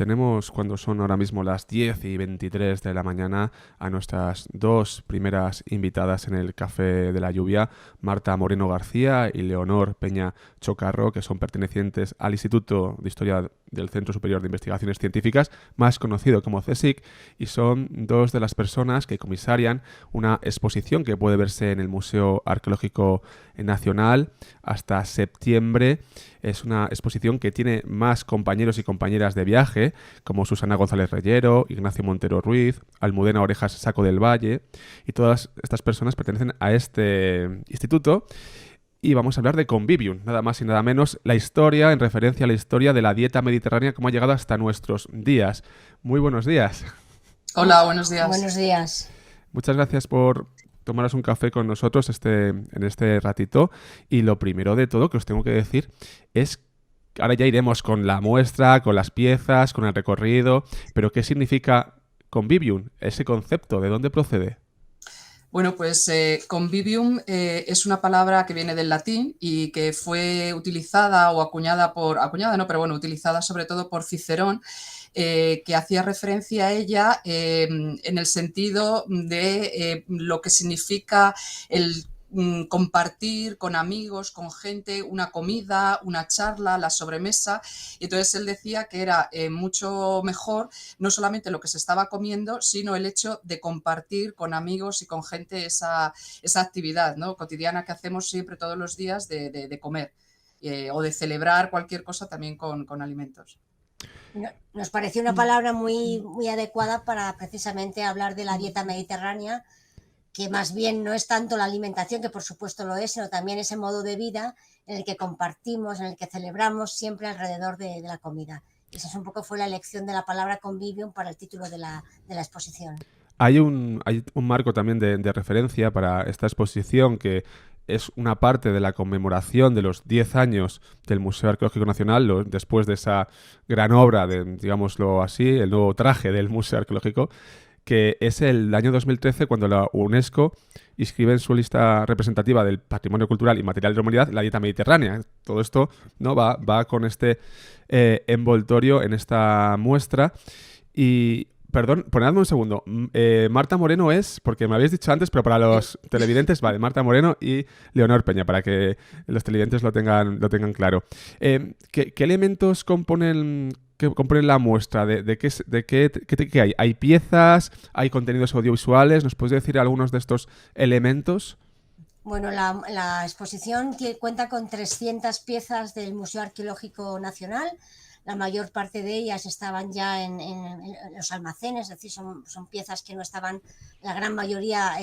tenemos cuando son ahora mismo las 10:23 de la mañana a nuestras dos primeras invitadas en el Café de la Lluvia, Marta Moreno García y Leonor Peña Chocarro, que son pertenecientes al Instituto de Historia del Centro Superior de Investigaciones Científicas, más conocido como CSIC, y son dos de las personas que comisarian una exposición que puede verse en el Museo Arqueológico Nacional hasta septiembre. Es una exposición que tiene más compañeros y compañeras de viaje, como Susana González Reyero, Ignacio Montero Ruiz, Almudena Orejas Saco del Valle, y todas estas personas pertenecen a este instituto. Y vamos a hablar de Convivium, nada más y nada menos, la historia, en referencia a la historia de la dieta mediterránea, cómo ha llegado hasta nuestros días. Muy buenos días. Hola, buenos días. Buenos días. Muchas gracias por tomaros un café con nosotros en este ratito. Y lo primero de todo que os tengo que decir es, ahora ya iremos con la muestra, con las piezas, con el recorrido, pero ¿qué significa Convivium? Ese concepto, ¿de dónde procede? Bueno, pues convivium es una palabra que viene del latín y que fue utilizada o utilizada sobre todo por Cicerón, que hacía referencia a ella en el sentido de lo que significa el compartir con amigos, con gente, una comida, una charla, la sobremesa. Y entonces él decía que era mucho mejor no solamente lo que se estaba comiendo, sino el hecho de compartir con amigos y con gente esa actividad, ¿no?, cotidiana que hacemos siempre todos los días de comer o de celebrar cualquier cosa también con alimentos. Nos pareció una palabra muy, muy adecuada para precisamente hablar de la dieta mediterránea, que más bien no es tanto la alimentación, que por supuesto lo es, sino también ese modo de vida en el que compartimos, en el que celebramos siempre alrededor de la comida. Y esa fue la elección de la palabra convivium para el título de la exposición. Hay un marco también de referencia para esta exposición que es una parte de la conmemoración de los 10 años del Museo Arqueológico Nacional, después de esa gran obra, digámoslo así, el nuevo traje del Museo Arqueológico, que es el año 2013 cuando la UNESCO inscribe en su lista representativa del patrimonio cultural y material de la humanidad la dieta mediterránea. Todo esto, ¿no?, va con este envoltorio en esta muestra. Y perdón, ponedme un segundo. Marta Moreno es, porque me habéis dicho antes, pero para los televidentes, vale, Marta Moreno y Leonor Peña, para que los televidentes lo tengan claro. ¿Qué elementos componen la muestra? ¿De qué hay? ¿Hay piezas? ¿Hay contenidos audiovisuales? ¿Nos puedes decir algunos de estos elementos? Bueno, la exposición cuenta con 300 piezas del Museo Arqueológico Nacional. La mayor parte de ellas estaban ya en los almacenes, es decir, son piezas que no estaban, la gran mayoría,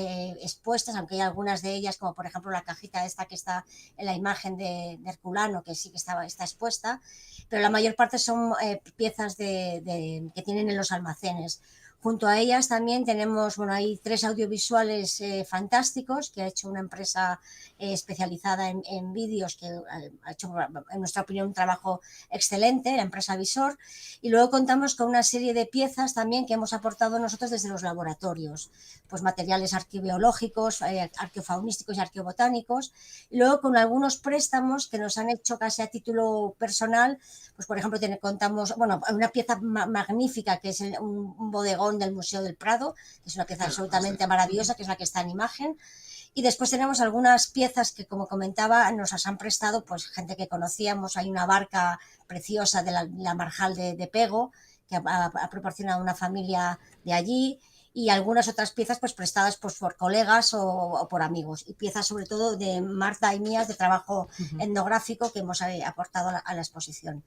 expuestas, aunque hay algunas de ellas, como por ejemplo la cajita esta que está en la imagen de Herculano, que sí que está expuesta, pero la mayor parte son piezas que tienen en los almacenes. Junto a ellas también tenemos, hay 3 audiovisuales fantásticos que ha hecho una empresa especializada en vídeos que ha hecho, en nuestra opinión, un trabajo excelente, la empresa Visor. Y luego contamos con una serie de piezas también que hemos aportado nosotros desde los laboratorios, pues materiales arqueobiológicos, arqueofaunísticos y arqueobotánicos. Y luego con algunos préstamos que nos han hecho casi a título personal, pues por ejemplo contamos, una pieza magnífica que es un bodegón del Museo del Prado, que es una pieza absolutamente maravillosa, que es la que está en imagen. Y después tenemos algunas piezas que, como comentaba, nos las han prestado pues gente que conocíamos. Hay una barca preciosa de la Marjal de Pego, que ha proporcionado una familia de allí, y algunas otras piezas pues prestadas pues por colegas o por amigos, y piezas sobre todo de Marta y mías de trabajo etnográfico que hemos aportado a la exposición.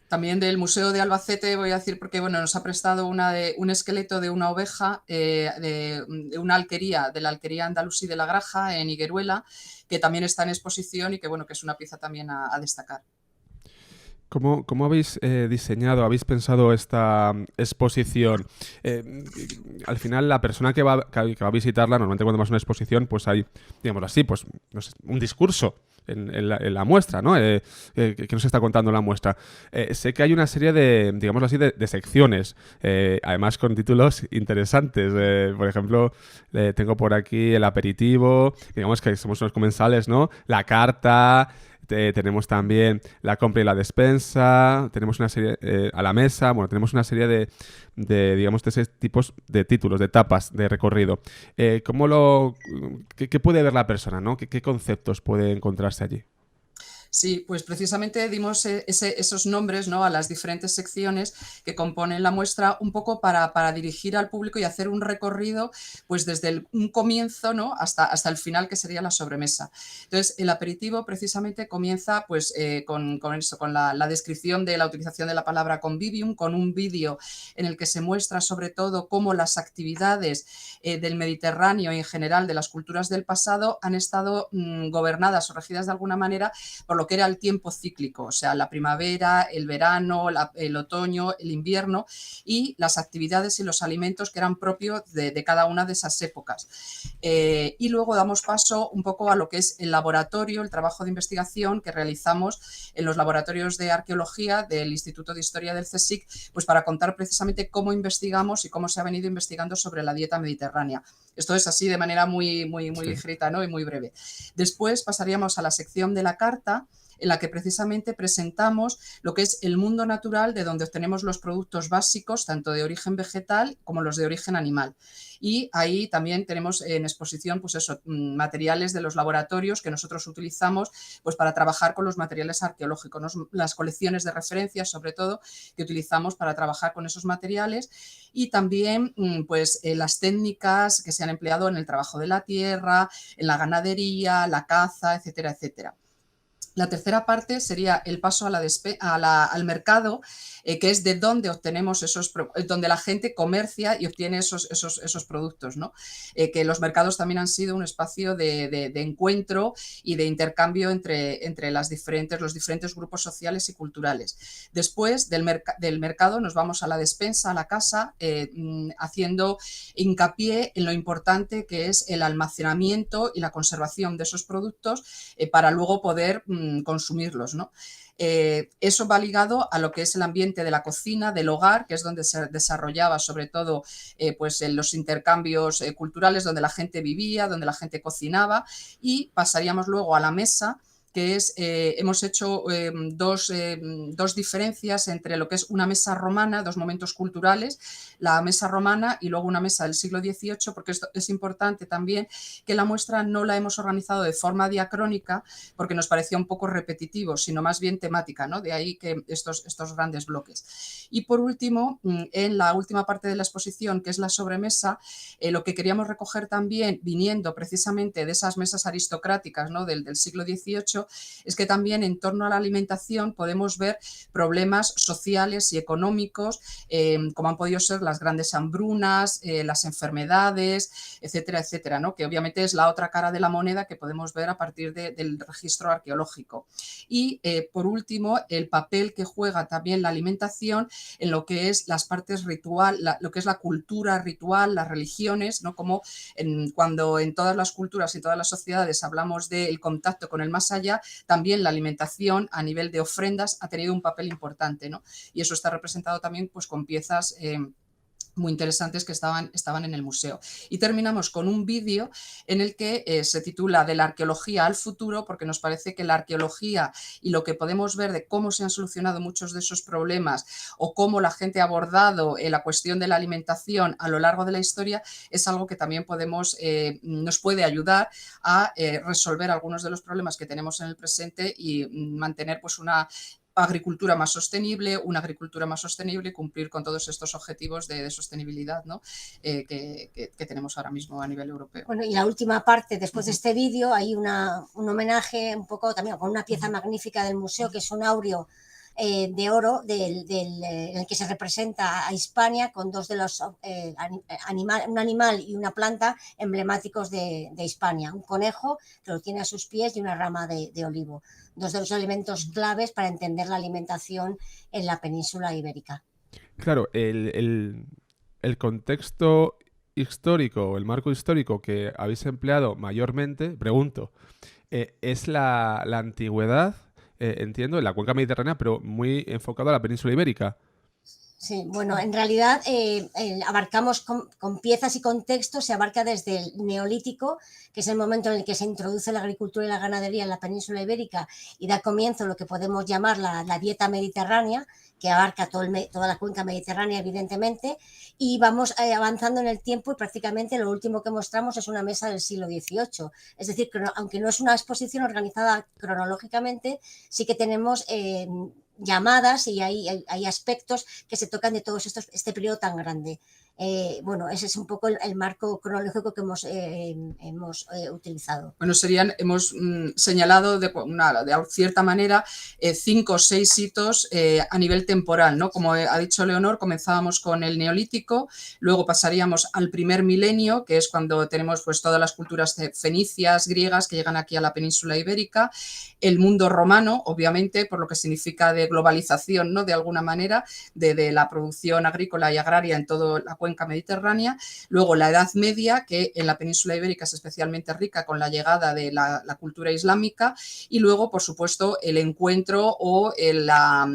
También del Museo de Albacete voy a decir, porque nos ha prestado un esqueleto de una oveja de una alquería, de la alquería andalusí de la Graja, en Higueruela, que también está en exposición y que es una pieza también a destacar. ¿Cómo habéis diseñado, habéis pensado esta exposición? Al final, la persona que va a visitarla, normalmente cuando vas a una exposición, pues hay, digamos así, pues no sé, un discurso en la muestra, ¿no? Que nos está contando la muestra. Sé que hay una serie de, digamos así, de secciones, además con títulos interesantes. Por ejemplo, tengo por aquí el aperitivo, digamos que somos unos comensales, ¿no? La carta. tenemos también la compra y la despensa, tenemos una serie a la mesa, bueno, tenemos una serie digamos, de ese tipos de títulos, de etapas de recorrido. ¿Qué puede ver la persona, ¿no? ¿Qué conceptos puede encontrarse allí? Sí, pues precisamente dimos esos nombres, ¿no?, a las diferentes secciones que componen la muestra, un poco para dirigir al público y hacer un recorrido pues desde un comienzo, ¿no?, hasta el final, que sería la sobremesa. Entonces, el aperitivo precisamente comienza pues, con la descripción de la utilización de la palabra convivium, con un vídeo en el que se muestra sobre todo cómo las actividades del Mediterráneo y en general de las culturas del pasado han estado gobernadas o regidas de alguna manera por lo que era el tiempo cíclico, o sea, la primavera, el verano, el otoño, el invierno, y las actividades y los alimentos que eran propios de cada una de esas épocas. Y luego damos paso un poco a lo que es el laboratorio, el trabajo de investigación que realizamos en los laboratorios de arqueología del Instituto de Historia del CSIC, pues para contar precisamente cómo investigamos y cómo se ha venido investigando sobre la dieta mediterránea. Esto es así de manera muy ligerita, ¿no?, y muy breve. Después pasaríamos a la sección de la carta, en la que precisamente presentamos lo que es el mundo natural, de donde obtenemos los productos básicos, tanto de origen vegetal como los de origen animal. Y ahí también tenemos en exposición pues eso, materiales de los laboratorios que nosotros utilizamos pues para trabajar con los materiales arqueológicos, ¿no?, las colecciones de referencias sobre todo que utilizamos para trabajar con esos materiales, y también pues las técnicas que se han empleado en el trabajo de la tierra, en la ganadería, la caza, etcétera, etcétera. La tercera parte sería el paso al mercado, que es de donde obtenemos donde la gente comercia y obtiene esos productos, ¿no? Que los mercados también han sido un espacio de encuentro y de intercambio entre los diferentes grupos sociales y culturales. Después del mercado nos vamos a la despensa, a la casa, haciendo hincapié en lo importante que es el almacenamiento y la conservación de esos productos para luego poder consumirlos, ¿no? Eso va ligado a lo que es el ambiente de la cocina, del hogar, que es donde se desarrollaba sobre todo pues en los intercambios culturales, donde la gente vivía, donde la gente cocinaba, y pasaríamos luego a la mesa, que es, hemos hecho dos diferencias entre lo que es una mesa romana, dos momentos culturales, la mesa romana y luego una mesa del siglo XVIII, porque esto es importante también que la muestra no la hemos organizado de forma diacrónica, porque nos parecía un poco repetitivo, sino más bien temática, ¿no? De ahí que estos grandes bloques. Y por último, en la última parte de la exposición, que es la sobremesa, lo que queríamos recoger también, viniendo precisamente de esas mesas aristocráticas, ¿no?, del siglo XVIII, es que también en torno a la alimentación podemos ver problemas sociales y económicos, como han podido ser las grandes hambrunas, las enfermedades, etcétera, etcétera, ¿no?, que obviamente es la otra cara de la moneda que podemos ver a partir del registro arqueológico. Y por último, el papel que juega también la alimentación en lo que es las partes ritual, lo que es la cultura ritual, las religiones, ¿no?, como cuando en todas las culturas y todas las sociedades hablamos del contacto con el más allá, también la alimentación a nivel de ofrendas ha tenido un papel importante, ¿no? Y eso está representado también pues, con piezas muy interesantes que estaban en el museo. Y terminamos con un vídeo en el que se titula De la arqueología al futuro, porque nos parece que la arqueología y lo que podemos ver de cómo se han solucionado muchos de esos problemas o cómo la gente ha abordado la cuestión de la alimentación a lo largo de la historia es algo que también nos puede ayudar a resolver algunos de los problemas que tenemos en el presente y mantener pues una agricultura más sostenible, y cumplir con todos estos objetivos de sostenibilidad, ¿no?, que tenemos ahora mismo a nivel europeo. Bueno, y la última parte, después de este vídeo, hay un homenaje un poco también con una pieza magnífica del museo, que es un áureo de oro en el que se representa a Hispania con dos de los un animal y una planta emblemáticos de Hispania, un conejo que lo tiene a sus pies y una rama de olivo, dos de los elementos claves para entender la alimentación en la península ibérica. Claro, el contexto histórico, el marco histórico que habéis empleado mayormente, pregunto, es la antigüedad, entiendo, en la cuenca mediterránea, pero muy enfocado a la península ibérica. Sí, bueno, en realidad abarcamos con piezas y contextos, se abarca desde el Neolítico, que es el momento en el que se introduce la agricultura y la ganadería en la península ibérica y da comienzo lo que podemos llamar la dieta mediterránea, que abarca toda la cuenca mediterránea, evidentemente, y vamos avanzando en el tiempo y prácticamente lo último que mostramos es una mesa del siglo XVIII. Es decir, que aunque no es una exposición organizada cronológicamente, sí que tenemos llamadas y hay aspectos que se tocan de todo este periodo tan grande. Bueno, ese es un poco el marco cronológico que hemos utilizado. Bueno, hemos señalado de cierta manera 5 o 6 hitos a nivel temporal, ¿no? Como ha dicho Leonor, comenzábamos con el Neolítico, luego pasaríamos al primer milenio, que es cuando tenemos pues todas las culturas fenicias, griegas, que llegan aquí a la península ibérica, el mundo romano, obviamente, por lo que significa de globalización, ¿no? De alguna manera, de la producción agrícola y agraria en toda la cuenca mediterránea, luego la Edad Media, que en la península ibérica es especialmente rica con la llegada de la cultura islámica, y luego, por supuesto, el encuentro o la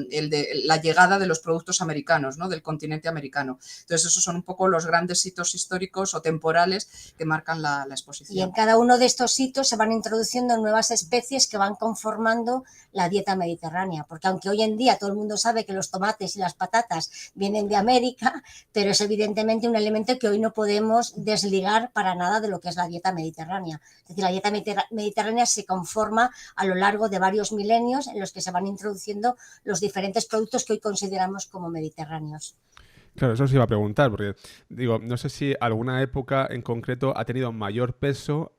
llegada de los productos americanos, ¿no? Del continente americano. Entonces, esos son un poco los grandes hitos históricos o temporales que marcan la exposición. Y en cada uno de estos hitos se van introduciendo nuevas especies que van conformando la dieta mediterránea, porque aunque hoy en día todo el mundo sabe que los tomates y las patatas vienen de América, pero es evidentemente un elemento que hoy no podemos desligar para nada de lo que es la dieta mediterránea. Es decir, la dieta mediterránea se conforma a lo largo de varios milenios en los que se van introduciendo los diferentes productos que hoy consideramos como mediterráneos. Claro, eso os iba a preguntar, porque digo, no sé si alguna época en concreto ha tenido mayor peso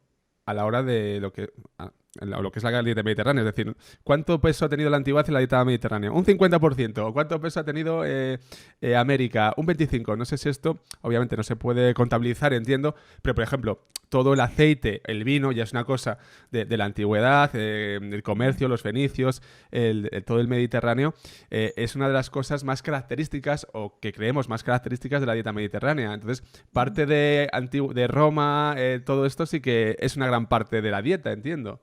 a la hora de lo que es la dieta mediterránea. Es decir, ¿cuánto peso ha tenido la antigüedad en la dieta mediterránea? ¿Un 50%? ¿Cuánto peso ha tenido América? ¿Un 25%? No sé si esto, obviamente, no se puede contabilizar, entiendo, pero, por ejemplo, todo el aceite, el vino, ya es una cosa de la antigüedad, el comercio, los fenicios, todo el Mediterráneo, es una de las cosas más características, o que creemos más características de la dieta mediterránea. Entonces, parte de Roma, todo esto sí que es una gran parte de la dieta, entiendo.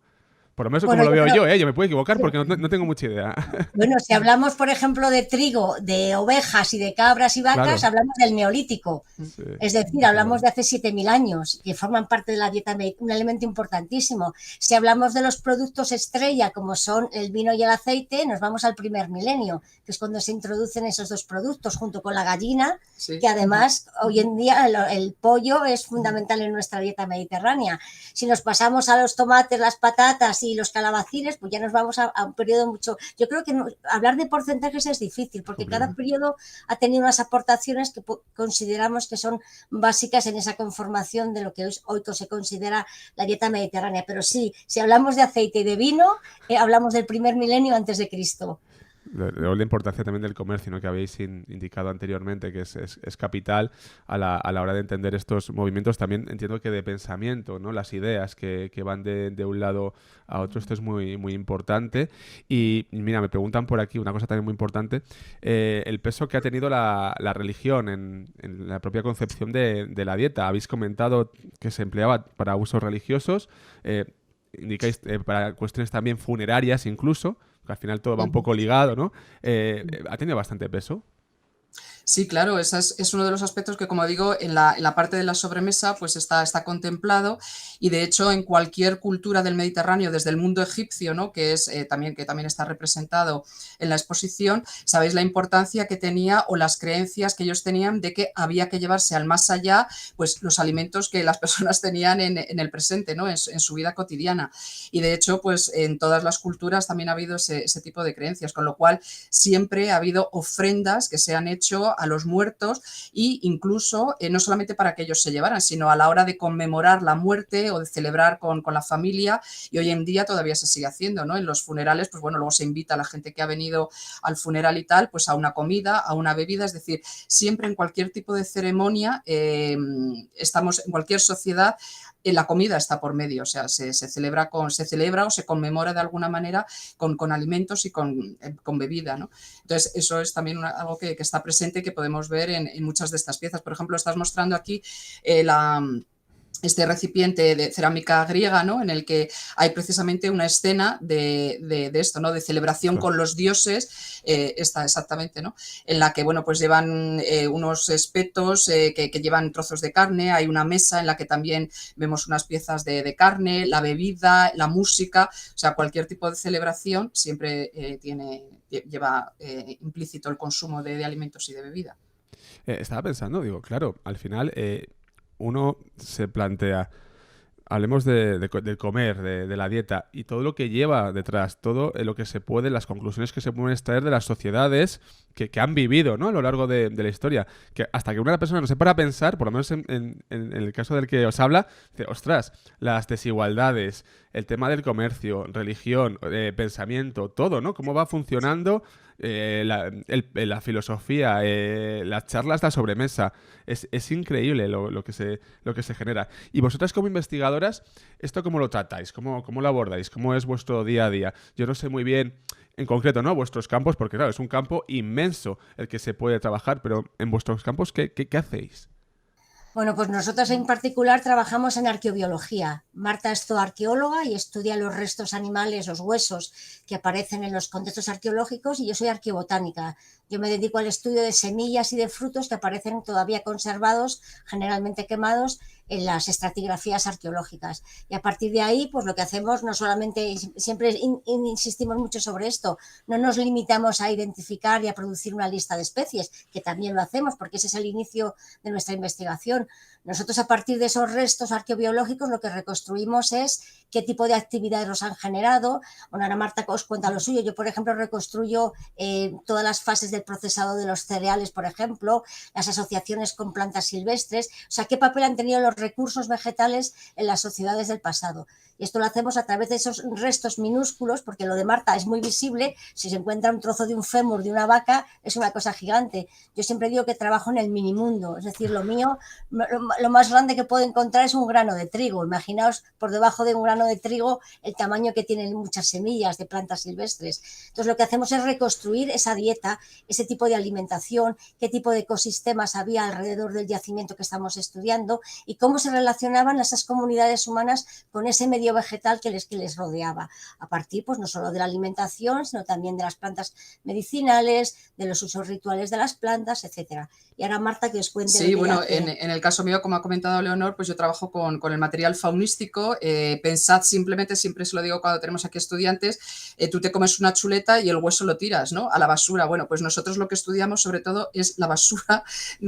Por lo menos como lo veo yo, yo me puedo equivocar porque no tengo mucha idea. Bueno, si hablamos, por ejemplo, de trigo, de ovejas y de cabras y vacas, claro, hablamos del Neolítico. Sí, es decir, hablamos de hace 7.000 años, que forman parte de la dieta mediterránea, un elemento importantísimo. Si hablamos de los productos estrella, como son el vino y el aceite, nos vamos al primer milenio, que es cuando se introducen esos dos productos, junto con la gallina, sí, que además hoy en día el pollo es fundamental en nuestra dieta mediterránea. Si nos pasamos a los tomates, las patatas y los calabacines, pues ya nos vamos a un periodo mucho... Yo creo que hablar de porcentajes es difícil, porque cada periodo ha tenido unas aportaciones que consideramos que son básicas en esa conformación de lo que hoy se considera la dieta mediterránea. Pero sí, si hablamos de aceite y de vino, hablamos del primer milenio antes de Cristo. La importancia también del comercio, ¿no? Que habéis indicado anteriormente, que es capital a la hora de entender estos movimientos. También entiendo que de pensamiento, ¿no? Las ideas que van de un lado a otro, esto es muy, muy importante. Y mira, me preguntan por aquí una cosa también muy importante, el peso que ha tenido la religión en la propia concepción de la dieta. Habéis comentado que se empleaba para usos religiosos, indicáis para cuestiones también funerarias incluso, que al final todo va un poco ligado, ¿no? ¿Ha tenido bastante peso? Sí, claro, ese es uno de los aspectos que, como digo, en la parte de la sobremesa pues está contemplado, y de hecho en cualquier cultura del Mediterráneo, desde el mundo egipcio, ¿no? que también está representado en la exposición, sabéis la importancia que tenía o las creencias que ellos tenían de que había que llevarse al más allá pues los alimentos que las personas tenían en el presente, ¿no? en su vida cotidiana. Y de hecho pues en todas las culturas también ha habido ese tipo de creencias, con lo cual siempre ha habido ofrendas que se han hecho a los muertos, e incluso no solamente para que ellos se llevaran, sino a la hora de conmemorar la muerte o de celebrar con la familia, y hoy en día todavía se sigue haciendo, ¿no? En los funerales, pues bueno, luego se invita a la gente que ha venido al funeral y tal, pues a una comida, a una bebida, es decir, siempre en cualquier tipo de ceremonia, estamos en cualquier sociedad, la comida está por medio, o sea, se celebra o se conmemora de alguna manera con alimentos y con bebida, ¿no? Entonces, eso es también algo que está presente, que podemos ver en muchas de estas piezas. Por ejemplo, estás mostrando aquí este recipiente de cerámica griega, ¿no? En el que hay precisamente una escena de esto, ¿no? De celebración con los dioses, esta exactamente, ¿no? En la que, bueno, pues llevan unos espetos que llevan trozos de carne, hay una mesa en la que también vemos unas piezas de carne, la bebida, la música, o sea, cualquier tipo de celebración siempre lleva implícito el consumo de alimentos y de bebida. Estaba pensando, digo, claro, al final uno se plantea, hablemos de comer, de la dieta y todo lo que lleva detrás, todo lo que se puede, las conclusiones que se pueden extraer de las sociedades que han vivido, ¿no? A lo largo de la historia. Que hasta que una persona no se para a pensar, por lo menos en el caso del que os habla, dice, ostras, las desigualdades, el tema del comercio, religión, pensamiento, todo, ¿no? Cómo va funcionando la filosofía, las charlas, la sobremesa. Es increíble lo que se genera. Y vosotras como investigadoras, ¿esto cómo lo tratáis? ¿Cómo lo abordáis? ¿Cómo es vuestro día a día? Yo no sé muy bien, en concreto, ¿no? Vuestros campos, porque claro, es un campo inmenso el que se puede trabajar, pero en vuestros campos, ¿qué hacéis? Bueno, pues nosotros en particular trabajamos en arqueobiología. Marta es zooarqueóloga y estudia los restos animales, los huesos que aparecen en los contextos arqueológicos, y yo soy arqueobotánica. Yo me dedico al estudio de semillas y de frutos que aparecen todavía conservados, generalmente quemados, en las estratigrafías arqueológicas. Y a partir de ahí, pues lo que hacemos, no solamente, siempre insistimos mucho sobre esto, no nos limitamos a identificar y a producir una lista de especies, que también lo hacemos porque ese es el inicio de nuestra investigación. Nosotros, a partir de esos restos arqueobiológicos, lo que reconstruimos es qué tipo de actividades los han generado. Bueno, ahora Marta os cuenta lo suyo. Yo, por ejemplo, reconstruyo todas las fases del procesado de los cereales, por ejemplo, las asociaciones con plantas silvestres, o sea, qué papel han tenido los recursos vegetales en las sociedades del pasado. Y esto lo hacemos a través de esos restos minúsculos, porque lo de Marta es muy visible. Si se encuentra un trozo de un fémur de una vaca, es una cosa gigante. Yo siempre digo que trabajo en el minimundo, es decir, lo mío, lo más grande que puedo encontrar es un grano de trigo. Imaginaos por debajo de un grano de trigo el tamaño que tienen muchas semillas de plantas silvestres. Entonces lo que hacemos es reconstruir esa dieta, ese tipo de alimentación, qué tipo de ecosistemas había alrededor del yacimiento que estamos estudiando y cómo se relacionaban esas comunidades humanas con ese medio vegetal que les rodeaba, a partir pues no solo de la alimentación, sino también de las plantas medicinales, de los usos rituales de las plantas, etcétera. Y ahora Marta, que os cuente. Sí, bueno, en el caso mío, como ha comentado Leonor, pues yo trabajo con el material faunístico. Pensad simplemente, siempre se lo digo cuando tenemos aquí estudiantes, tú te comes una chuleta y el hueso lo tiras, ¿no? A la basura. Bueno, pues nosotros lo que estudiamos sobre todo es la basura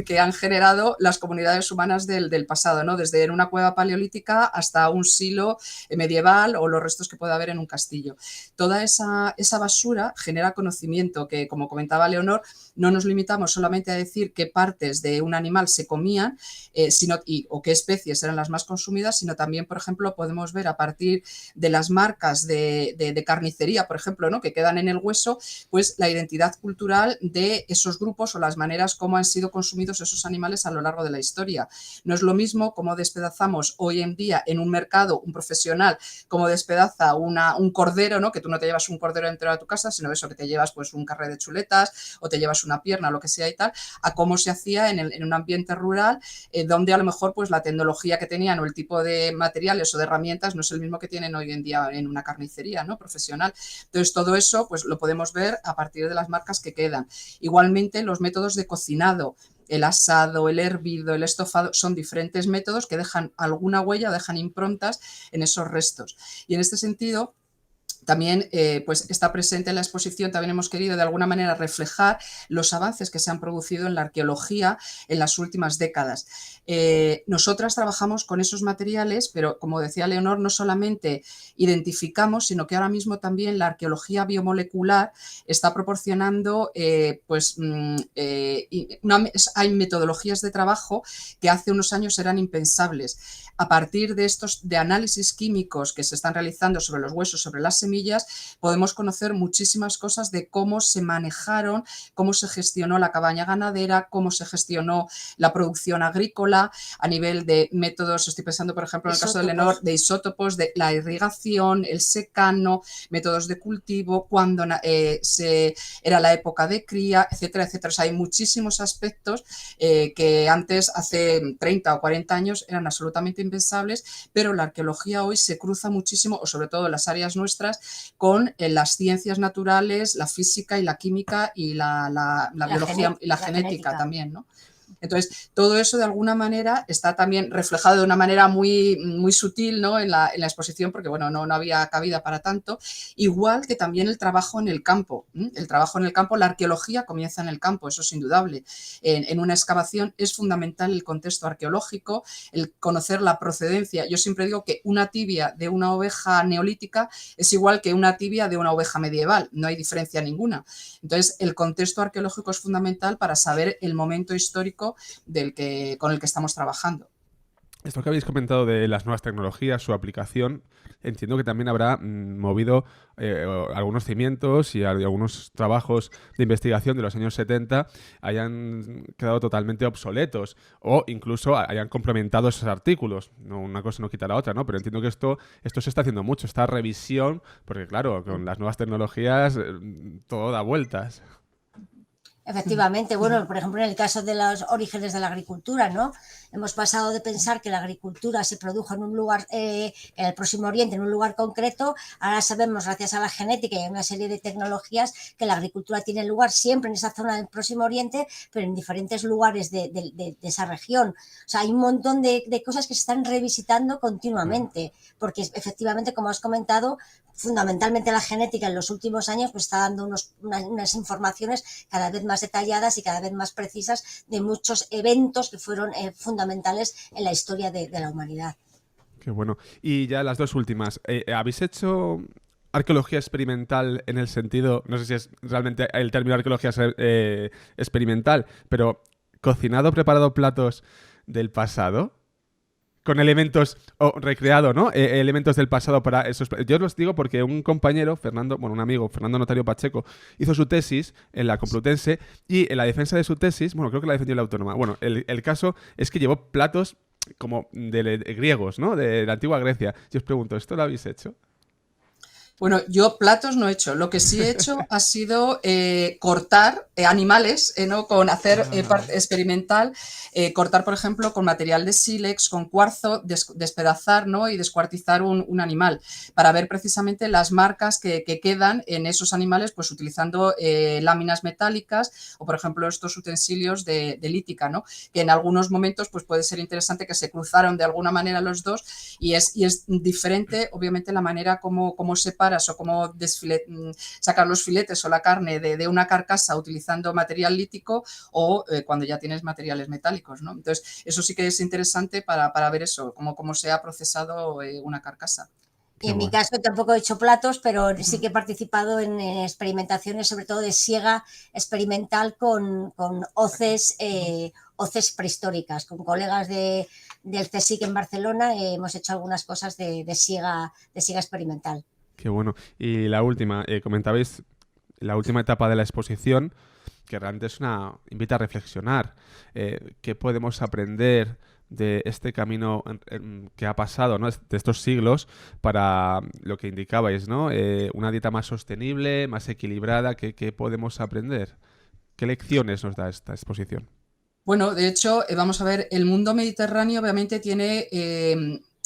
que han generado las comunidades humanas del pasado, ¿no? Desde una cueva paleolítica hasta un silo medieval o los restos que pueda haber en un castillo. Toda esa basura genera conocimiento que, como comentaba Leonor, no nos limitamos solamente a decir qué partes de un animal se comían o qué especies eran las más consumidas, sino también, por ejemplo, podemos ver a partir de las marcas de carnicería, por ejemplo, ¿no? Que quedan en el hueso, pues la identidad cultural de esos grupos o las maneras como han sido consumidos esos animales a lo largo de la historia. No es lo mismo como despedazamos hoy en día en un mercado un profesional, como despedaza un cordero, ¿no? Que tú no te llevas un cordero entero a tu casa, sino eso, que te llevas pues un carré de chuletas o te llevas una pierna, lo que sea y tal, a cómo se hacía en un ambiente rural, donde a lo mejor pues la tecnología que tenían o el tipo de materiales o de herramientas no es el mismo que tienen hoy en día en una carnicería, ¿no? Profesional. Entonces todo eso pues lo podemos ver a partir de las marcas que quedan. Igualmente los métodos de cocinado, el asado, el hervido, el estofado, son diferentes métodos que dejan alguna huella, dejan improntas en esos restos. Y en este sentido, también pues está presente en la exposición. También hemos querido de alguna manera reflejar los avances que se han producido en la arqueología en las últimas décadas. Nosotras trabajamos con esos materiales, pero como decía Leonor, no solamente identificamos, sino que ahora mismo también la arqueología biomolecular está proporcionando hay metodologías de trabajo que hace unos años eran impensables. A partir de estos de análisis químicos que se están realizando sobre los huesos, sobre las semillas, semillas, podemos conocer muchísimas cosas de cómo se manejaron, cómo se gestionó la cabaña ganadera, cómo se gestionó la producción agrícola a nivel de métodos, estoy pensando por ejemplo en el caso de Leonor, de isótopos, de la irrigación, el secano, métodos de cultivo, cuando era la época de cría, etcétera, etcétera. O sea, hay muchísimos aspectos que antes, hace 30 o 40 años, eran absolutamente impensables, pero la arqueología hoy se cruza muchísimo, o sobre todo en las áreas nuestras, con las ciencias naturales, la física y la química y la biología y la genética también, ¿no? Entonces, todo eso de alguna manera está también reflejado de una manera muy, muy sutil, ¿no? en la exposición, porque bueno, no había cabida para tanto. Igual que también el trabajo en el campo. El trabajo en el campo, la arqueología comienza en el campo, eso es indudable. En una excavación es fundamental el contexto arqueológico, el conocer la procedencia. Yo siempre digo que una tibia de una oveja neolítica es igual que una tibia de una oveja medieval, no hay diferencia ninguna. Entonces, el contexto arqueológico es fundamental para saber el momento histórico con el que estamos trabajando. Esto que habéis comentado de las nuevas tecnologías, su aplicación, entiendo que también habrá movido algunos cimientos y algunos trabajos de investigación de los años 70 hayan quedado totalmente obsoletos o incluso hayan complementado esos artículos. No, una cosa no quita la otra, ¿no? Pero entiendo que esto se está haciendo mucho, esta revisión, porque claro, con las nuevas tecnologías todo da vueltas. Efectivamente, bueno, por ejemplo, en el caso de los orígenes de la agricultura, ¿no? Hemos pasado de pensar que la agricultura se produjo en un lugar, en el Próximo Oriente, en un lugar concreto. Ahora sabemos, gracias a la genética y a una serie de tecnologías, que la agricultura tiene lugar siempre en esa zona del Próximo Oriente, pero en diferentes lugares de esa región. O sea, hay un montón de cosas que se están revisitando continuamente, porque efectivamente, como has comentado, fundamentalmente la genética en los últimos años pues está dando unas informaciones cada vez más detalladas y cada vez más precisas de muchos eventos que fueron fundamentales en la historia de la humanidad. Qué bueno. Y ya las dos últimas. ¿Habéis hecho arqueología experimental en el sentido, no sé si es realmente el término arqueología experimental, pero cocinado, preparado platos del pasado? Con elementos, recreado, ¿no? Elementos del pasado para esos... Yo os los digo porque un compañero, un amigo, Fernando Notario Pacheco, hizo su tesis en la Complutense y en la defensa de su tesis, creo que la defendió la Autónoma. Bueno, el caso es que llevó platos como de griegos, ¿no? De la antigua Grecia. Yo os pregunto, ¿esto lo habéis hecho? Bueno, yo platos no he hecho. Lo que sí he hecho ha sido cortar animales, ¿no? Con hacer experimental, cortar, por ejemplo, con material de sílex, con cuarzo, despedazar, ¿no? Y descuartizar un animal para ver precisamente las marcas que quedan en esos animales, pues utilizando láminas metálicas o, por ejemplo, estos utensilios de lítica, ¿no? Que en algunos momentos pues puede ser interesante que se cruzaron de alguna manera los dos y es diferente, obviamente, la manera como separas o cómo sacar los filetes o la carne de una carcasa utilizando material lítico o cuando ya tienes materiales metálicos, ¿no? Entonces, eso sí que es interesante para ver eso, cómo se ha procesado una carcasa. Y en mi caso tampoco he hecho platos, pero sí que he participado en experimentaciones, sobre todo de siega experimental con hoces prehistóricas. Con colegas del CSIC en Barcelona hemos hecho algunas cosas de siega experimental. Qué bueno. Y la última, comentabais la última etapa de la exposición, que realmente invita a reflexionar. ¿Qué podemos aprender de este camino que ha pasado, ¿no? De estos siglos para lo que indicabais, ¿no? Una dieta más sostenible, más equilibrada. ¿Qué podemos aprender? ¿Qué lecciones nos da esta exposición? Bueno, de hecho, vamos a ver, el mundo mediterráneo obviamente tiene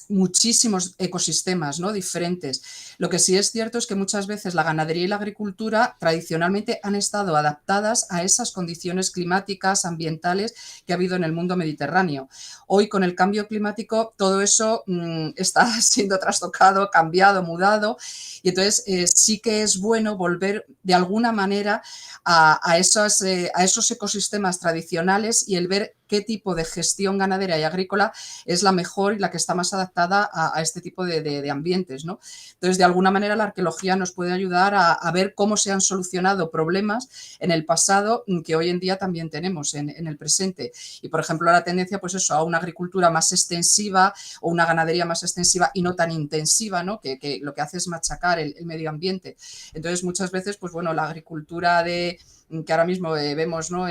muchísimos ecosistemas, ¿no? Diferentes. Lo que sí es cierto es que muchas veces la ganadería y la agricultura tradicionalmente han estado adaptadas a esas condiciones climáticas, ambientales que ha habido en el mundo mediterráneo. Hoy, con el cambio climático, todo eso está siendo trastocado, cambiado, mudado, y entonces sí que es bueno volver de alguna manera a esos ecosistemas tradicionales y el ver qué tipo de gestión ganadera y agrícola es la mejor y la que está más adaptada a este tipo de ambientes, ¿no? Entonces, de alguna manera, la arqueología nos puede ayudar a ver cómo se han solucionado problemas en el pasado que hoy en día también tenemos en el presente. Y, por ejemplo, la tendencia, pues eso, a una agricultura más extensiva o una ganadería más extensiva y no tan intensiva, ¿no? Que lo que hace es machacar el medio ambiente. Entonces, muchas veces, pues bueno, la agricultura que ahora mismo vemos, ¿no?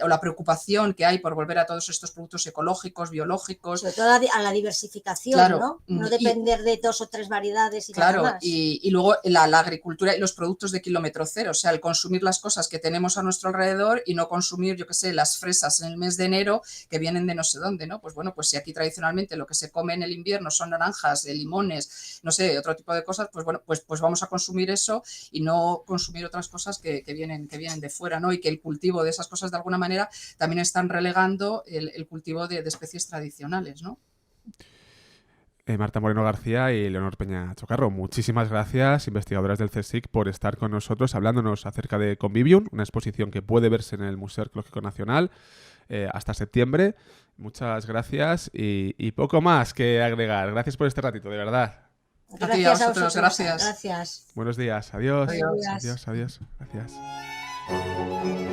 O la preocupación que hay por volver a todos estos productos ecológicos, biológicos. Sobre todo a la diversificación, claro, ¿no? No depender de 2 o 3 variedades y claro, nada más. Y luego la agricultura y los productos de kilómetro cero, o sea, el consumir las cosas que tenemos a nuestro alrededor y no consumir, yo qué sé, las fresas en el mes de enero que vienen de no sé dónde, ¿no? Pues bueno, pues si aquí tradicionalmente lo que se come en el invierno son naranjas, limones, no sé, otro tipo de cosas, pues bueno, pues vamos a consumir eso y no consumir otras cosas que vienen de fuera, ¿no? Y que el cultivo de esas cosas de alguna manera también están relegando el cultivo de especies tradicionales, ¿no? Marta Moreno García y Leonor Peña Chocarro, muchísimas gracias, investigadoras del CSIC, por estar con nosotros hablándonos acerca de Convivium, una exposición que puede verse en el Museo Arqueológico Nacional hasta septiembre. Muchas gracias y poco más que agregar. Gracias por este ratito, de verdad. Gracias a vosotros. Gracias. Buenos días. Adiós. Adiós. Adiós. Gracias.